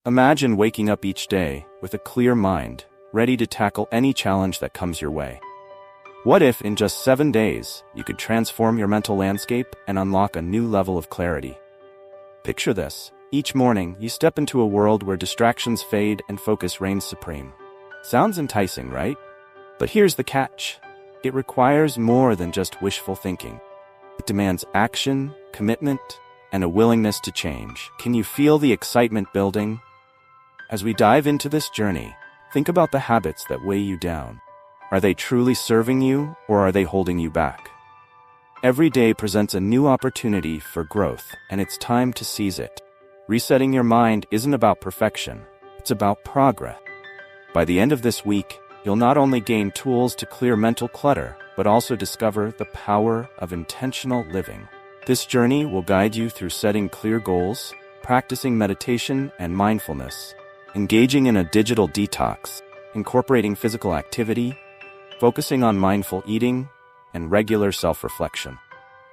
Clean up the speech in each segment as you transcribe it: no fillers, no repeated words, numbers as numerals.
Imagine waking up each day with a clear mind, ready to tackle any challenge that comes your way. What if, in just 7 days, you could transform your mental landscape and unlock a new level of clarity? Picture this. Each morning, you step into a world where distractions fade and focus reigns supreme. Sounds enticing, right? But here's the catch. It requires more than just wishful thinking. It demands action, commitment, and a willingness to change. Can you feel the excitement building? As we dive into this journey, think about the habits that weigh you down. Are they truly serving you, or are they holding you back? Every day presents a new opportunity for growth, and it's time to seize it. Resetting your mind isn't about perfection, it's about progress. By the end of this week, you'll not only gain tools to clear mental clutter, but also discover the power of intentional living. This journey will guide you through setting clear goals, practicing meditation and mindfulness, engaging in a digital detox, incorporating physical activity, focusing on mindful eating, and regular self-reflection.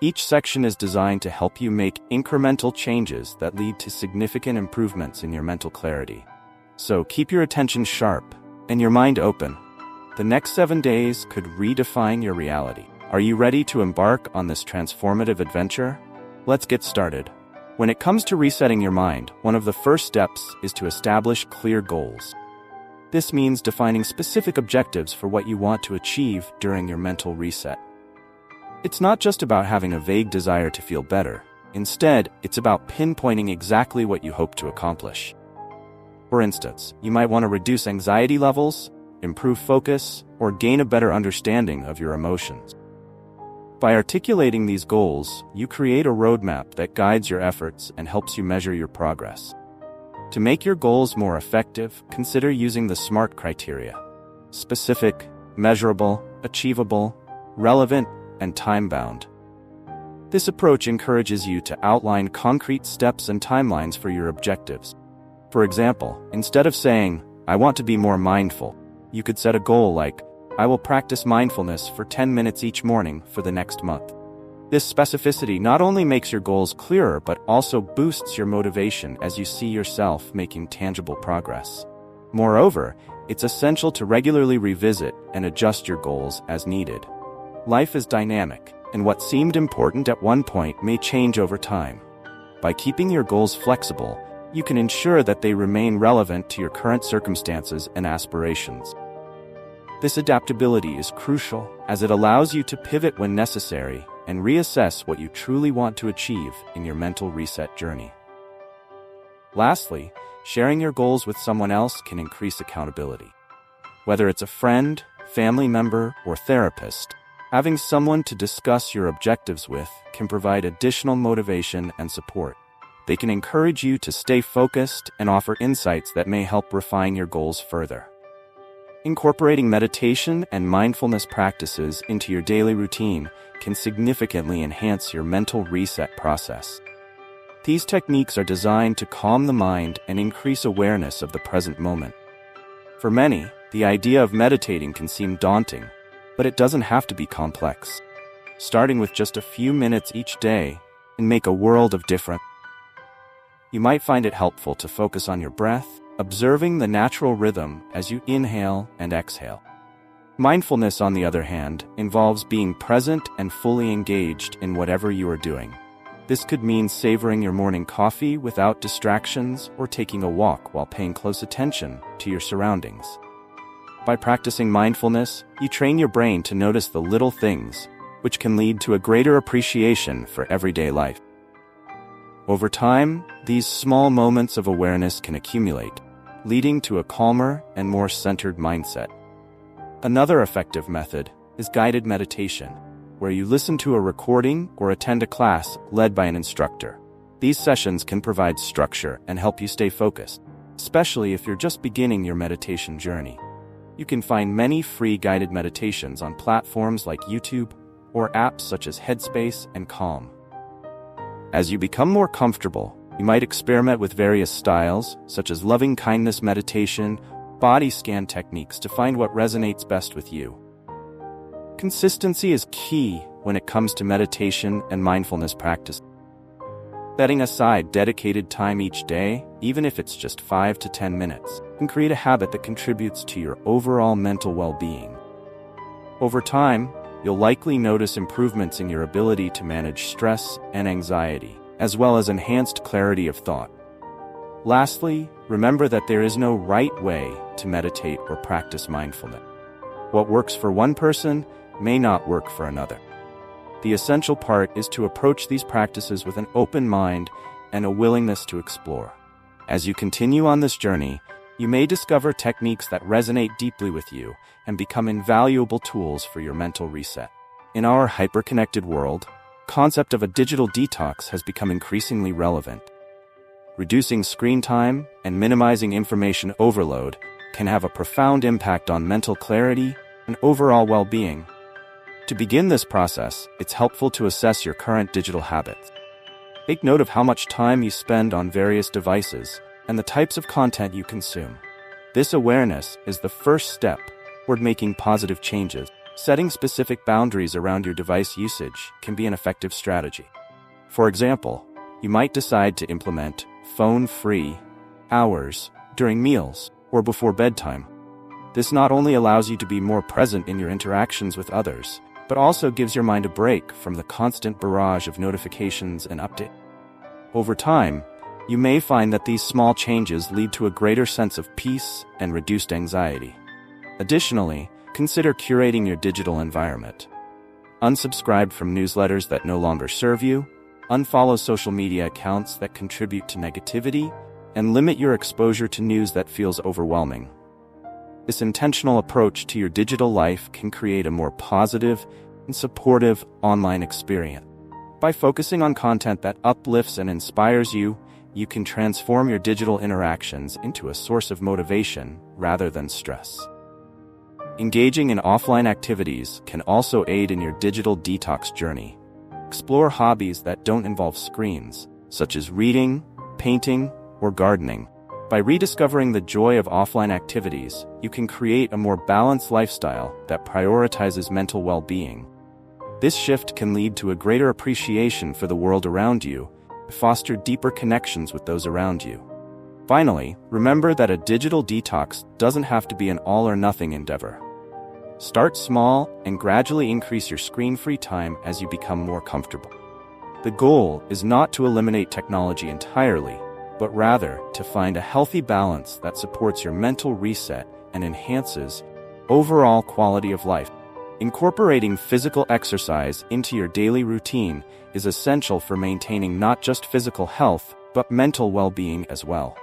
Each section is designed to help you make incremental changes that lead to significant improvements in your mental clarity. So keep your attention sharp and your mind open. The next 7 days could redefine your reality. Are you ready to embark on this transformative adventure? Let's get started. When it comes to resetting your mind, one of the first steps is to establish clear goals. This means defining specific objectives for what you want to achieve during your mental reset. It's not just about having a vague desire to feel better. Instead, it's about pinpointing exactly what you hope to accomplish. For instance, you might want to reduce anxiety levels, improve focus, or gain a better understanding of your emotions. By articulating these goals, you create a roadmap that guides your efforts and helps you measure your progress. To make your goals more effective, consider using the SMART criteria: specific, measurable, achievable, relevant, and time-bound. This approach encourages you to outline concrete steps and timelines for your objectives. For example, instead of saying, "I want to be more mindful," you could set a goal like, "I will practice mindfulness for 10 minutes each morning for the next month." This specificity not only makes your goals clearer, but also boosts your motivation as you see yourself making tangible progress. Moreover, it's essential to regularly revisit and adjust your goals as needed. Life is dynamic, and what seemed important at one point may change over time. By keeping your goals flexible, you can ensure that they remain relevant to your current circumstances and aspirations. This adaptability is crucial, as it allows you to pivot when necessary and reassess what you truly want to achieve in your mental reset journey. Lastly, sharing your goals with someone else can increase accountability. Whether it's a friend, family member, or therapist, having someone to discuss your objectives with can provide additional motivation and support. They can encourage you to stay focused and offer insights that may help refine your goals further. Incorporating meditation and mindfulness practices into your daily routine can significantly enhance your mental reset process. These techniques are designed to calm the mind and increase awareness of the present moment. For many, the idea of meditating can seem daunting, but it doesn't have to be complex. Starting with just a few minutes each day can make a world of difference. You might find it helpful to focus on your breath, observing the natural rhythm as you inhale and exhale. Mindfulness, on the other hand, involves being present and fully engaged in whatever you are doing. This could mean savoring your morning coffee without distractions or taking a walk while paying close attention to your surroundings. By practicing mindfulness, you train your brain to notice the little things, which can lead to a greater appreciation for everyday life. Over time, these small moments of awareness can accumulate, leading to a calmer and more centered mindset. Another effective method is guided meditation, where you listen to a recording or attend a class led by an instructor. These sessions can provide structure and help you stay focused, especially if you're just beginning your meditation journey. You can find many free guided meditations on platforms like YouTube or apps such as Headspace and Calm. As you become more comfortable, you might experiment with various styles, such as loving kindness meditation, body scan techniques to find what resonates best with you. Consistency is key when it comes to meditation and mindfulness practice. Setting aside dedicated time each day, even if it's just 5 to 10 minutes, can create a habit that contributes to your overall mental well-being. Over time, you'll likely notice improvements in your ability to manage stress and anxiety, as well as enhanced clarity of thought. Lastly, remember that there is no right way to meditate or practice mindfulness. What works for one person may not work for another. The essential part is to approach these practices with an open mind and a willingness to explore. As you continue on this journey, you may discover techniques that resonate deeply with you and become invaluable tools for your mental reset. In our hyper-connected world, the concept of a digital detox has become increasingly relevant. Reducing screen time and minimizing information overload can have a profound impact on mental clarity and overall well-being. To begin this process, it's helpful to assess your current digital habits. Take note of how much time you spend on various devices and the types of content you consume. This awareness is the first step toward making positive changes. Setting specific boundaries around your device usage can be an effective strategy. For example, you might decide to implement phone-free hours during meals or before bedtime. This not only allows you to be more present in your interactions with others, but also gives your mind a break from the constant barrage of notifications and updates. Over time, you may find that these small changes lead to a greater sense of peace and reduced anxiety. Additionally, consider curating your digital environment. Unsubscribe from newsletters that no longer serve you, unfollow social media accounts that contribute to negativity, and limit your exposure to news that feels overwhelming. This intentional approach to your digital life can create a more positive and supportive online experience. By focusing on content that uplifts and inspires you, you can transform your digital interactions into a source of motivation rather than stress. Engaging in offline activities can also aid in your digital detox journey. Explore hobbies that don't involve screens, such as reading, painting, or gardening. By rediscovering the joy of offline activities, you can create a more balanced lifestyle that prioritizes mental well-being. This shift can lead to a greater appreciation for the world around you and foster deeper connections with those around you. Finally, remember that a digital detox doesn't have to be an all-or-nothing endeavor. Start small and gradually increase your screen-free time as you become more comfortable. The goal is not to eliminate technology entirely, but rather to find a healthy balance that supports your mental reset and enhances overall quality of life. Incorporating physical exercise into your daily routine is essential for maintaining not just physical health, but mental well-being as well.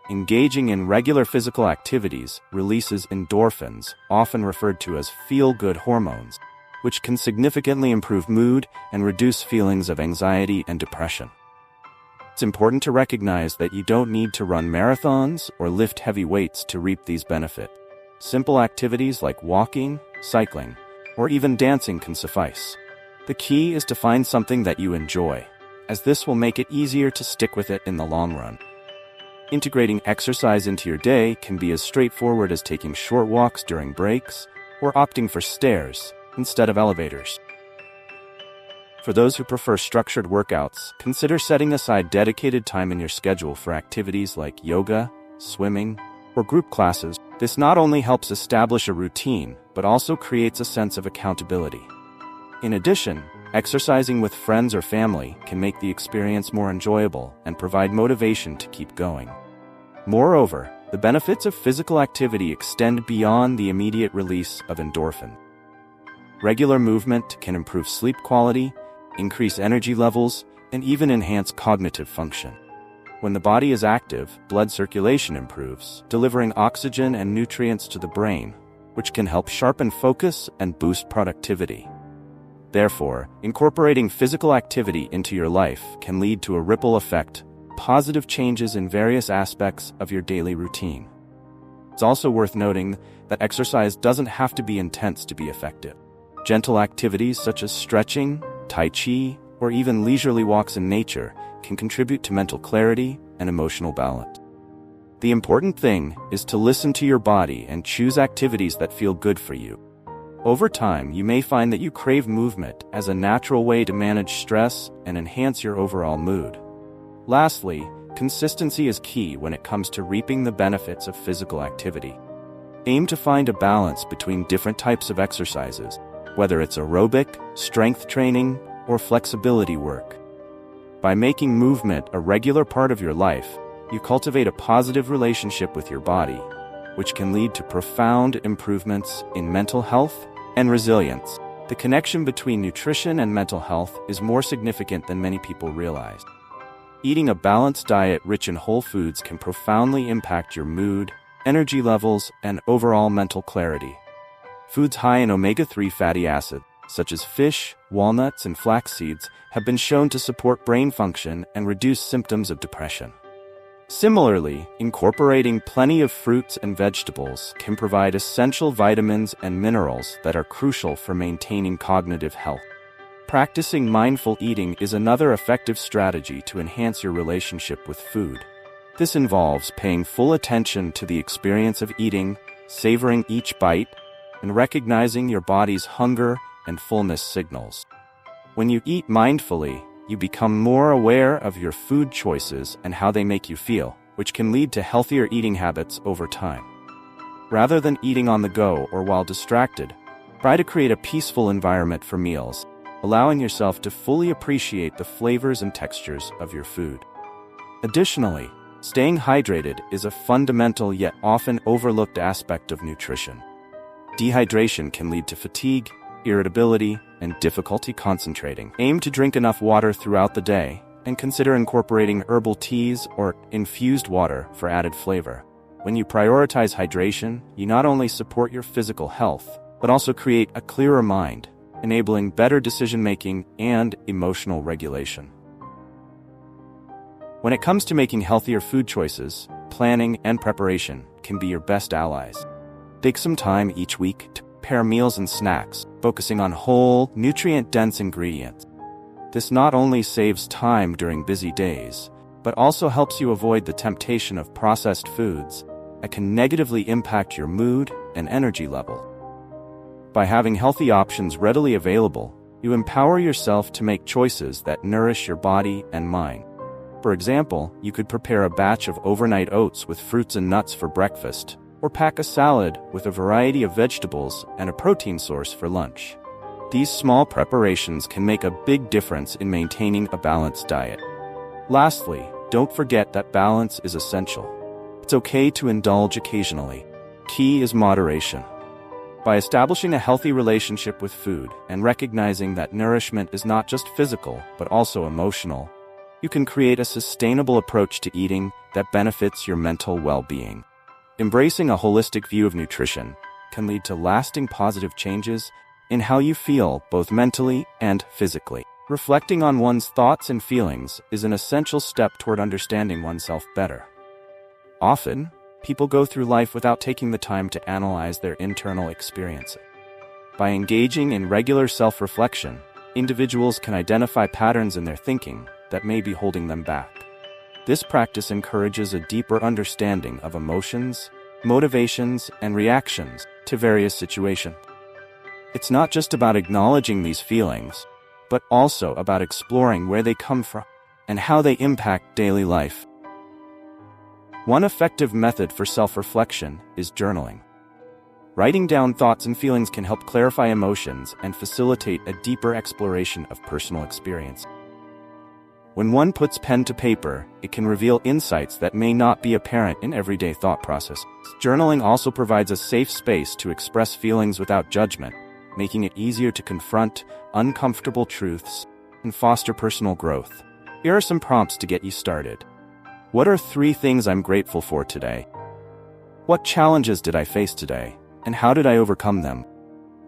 Engaging in regular physical activities releases endorphins, often referred to as feel-good hormones, which can significantly improve mood and reduce feelings of anxiety and depression. It's important to recognize that you don't need to run marathons or lift heavy weights to reap these benefits. Simple activities like walking, cycling, or even dancing can suffice. The key is to find something that you enjoy, as this will make it easier to stick with it in the long run. Integrating exercise into your day can be as straightforward as taking short walks during breaks or opting for stairs instead of elevators. For those who prefer structured workouts, consider setting aside dedicated time in your schedule for activities like yoga, swimming, or group classes. This not only helps establish a routine, but also creates a sense of accountability. In addition, exercising with friends or family can make the experience more enjoyable and provide motivation to keep going. Moreover, the benefits of physical activity extend beyond the immediate release of endorphin. Regular movement can improve sleep quality, increase energy levels, and even enhance cognitive function. When the body is active, blood circulation improves, delivering oxygen and nutrients to the brain, which can help sharpen focus and boost productivity. Therefore, incorporating physical activity into your life can lead to a ripple effect, positive changes in various aspects of your daily routine. It's also worth noting that exercise doesn't have to be intense to be effective. Gentle activities such as stretching, tai chi, or even leisurely walks in nature can contribute to mental clarity and emotional balance. The important thing is to listen to your body and choose activities that feel good for you. Over time, you may find that you crave movement as a natural way to manage stress and enhance your overall mood. Lastly, consistency is key when it comes to reaping the benefits of physical activity. Aim to find a balance between different types of exercises, whether it's aerobic, strength training, or flexibility work. By making movement a regular part of your life, you cultivate a positive relationship with your body, which can lead to profound improvements in mental health and resilience. The connection between nutrition and mental health is more significant than many people realize. Eating a balanced diet rich in whole foods can profoundly impact your mood, energy levels, and overall mental clarity. Foods high in omega-3 fatty acids, such as fish, walnuts, and flax seeds, have been shown to support brain function and reduce symptoms of depression. Similarly, incorporating plenty of fruits and vegetables can provide essential vitamins and minerals that are crucial for maintaining cognitive health. Practicing mindful eating is another effective strategy to enhance your relationship with food. This involves paying full attention to the experience of eating, savoring each bite, and recognizing your body's hunger and fullness signals. When you eat mindfully, you become more aware of your food choices and how they make you feel, which can lead to healthier eating habits over time. Rather than eating on the go or while distracted, try to create a peaceful environment for meals, allowing yourself to fully appreciate the flavors and textures of your food. Additionally, staying hydrated is a fundamental yet often overlooked aspect of nutrition. Dehydration can lead to fatigue, irritability, and difficulty concentrating. Aim to drink enough water throughout the day, and consider incorporating herbal teas or infused water for added flavor. When you prioritize hydration, you not only support your physical health, but also create a clearer mind, enabling better decision-making and emotional regulation. When it comes to making healthier food choices, planning and preparation can be your best allies. Take some time each week to prepare meals and snacks, focusing on whole, nutrient-dense ingredients. This not only saves time during busy days, but also helps you avoid the temptation of processed foods that can negatively impact your mood and energy level. By having healthy options readily available, you empower yourself to make choices that nourish your body and mind. For example, you could prepare a batch of overnight oats with fruits and nuts for breakfast, or pack a salad with a variety of vegetables and a protein source for lunch. These small preparations can make a big difference in maintaining a balanced diet. Lastly, don't forget that balance is essential. It's okay to indulge occasionally. Key is moderation. By establishing a healthy relationship with food and recognizing that nourishment is not just physical, but also emotional, you can create a sustainable approach to eating that benefits your mental well-being. Embracing a holistic view of nutrition can lead to lasting positive changes in how you feel both mentally and physically. Reflecting on one's thoughts and feelings is an essential step toward understanding oneself better. Often, people go through life without taking the time to analyze their internal experiences. By engaging in regular self-reflection, individuals can identify patterns in their thinking that may be holding them back. This practice encourages a deeper understanding of emotions, motivations, and reactions to various situations. It's not just about acknowledging these feelings, but also about exploring where they come from and how they impact daily life. One effective method for self-reflection is journaling. Writing down thoughts and feelings can help clarify emotions and facilitate a deeper exploration of personal experience. When one puts pen to paper, it can reveal insights that may not be apparent in everyday thought processes. Journaling also provides a safe space to express feelings without judgment, making it easier to confront uncomfortable truths and foster personal growth. Here are some prompts to get you started. What are 3 things I'm grateful for today? What challenges did I face today, and how did I overcome them?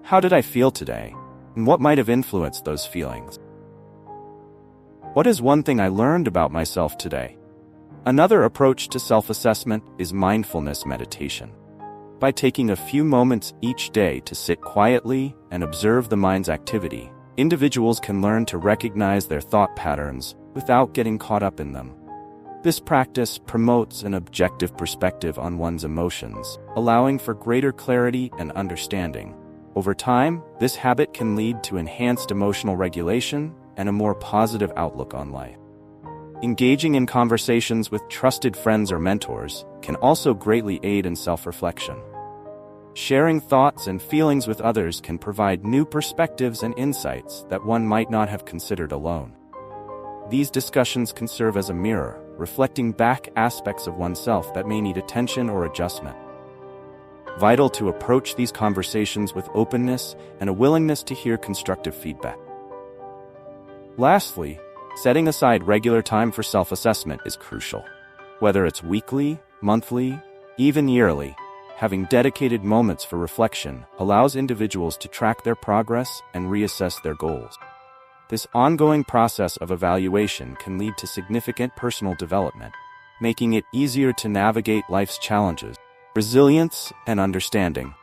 How did I feel today, and what might have influenced those feelings? What is one thing I learned about myself today? Another approach to self-assessment is mindfulness meditation. By taking a few moments each day to sit quietly and observe the mind's activity, individuals can learn to recognize their thought patterns without getting caught up in them. This practice promotes an objective perspective on one's emotions, allowing for greater clarity and understanding. Over time, this habit can lead to enhanced emotional regulation and a more positive outlook on life. Engaging in conversations with trusted friends or mentors can also greatly aid in self-reflection. Sharing thoughts and feelings with others can provide new perspectives and insights that one might not have considered alone. These discussions can serve as a mirror, reflecting back aspects of oneself that may need attention or adjustment. Vital to approach these conversations with openness and a willingness to hear constructive feedback. Lastly, setting aside regular time for self-assessment is crucial. Whether it's weekly, monthly, even yearly, having dedicated moments for reflection allows individuals to track their progress and reassess their goals. This ongoing process of evaluation can lead to significant personal development, making it easier to navigate life's challenges, resilience, and understanding.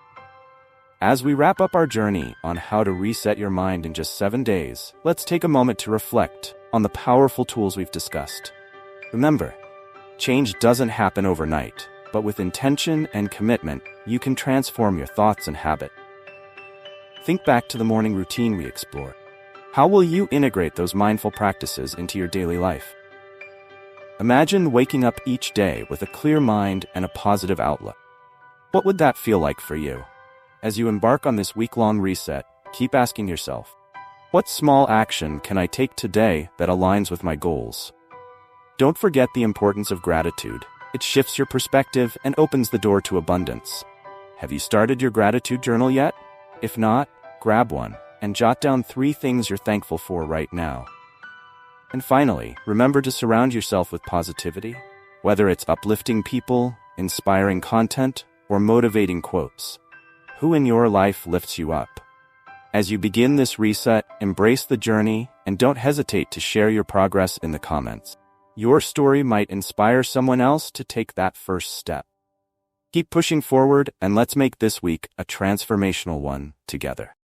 As we wrap up our journey on how to reset your mind in just 7 days, let's take a moment to reflect on the powerful tools we've discussed. Remember, change doesn't happen overnight, but with intention and commitment, you can transform your thoughts and habits. Think back to the morning routine we explored. How will you integrate those mindful practices into your daily life? Imagine waking up each day with a clear mind and a positive outlook. What would that feel like for you? As you embark on this week-long reset, keep asking yourself, what small action can I take today that aligns with my goals? Don't forget the importance of gratitude. It shifts your perspective and opens the door to abundance. Have you started your gratitude journal yet? If not, grab one and jot down 3 things you're thankful for right now. And finally, remember to surround yourself with positivity, whether it's uplifting people, inspiring content, or motivating quotes. Who in your life lifts you up? As you begin this reset, embrace the journey and don't hesitate to share your progress in the comments. Your story might inspire someone else to take that first step. Keep pushing forward and let's make this week a transformational one together.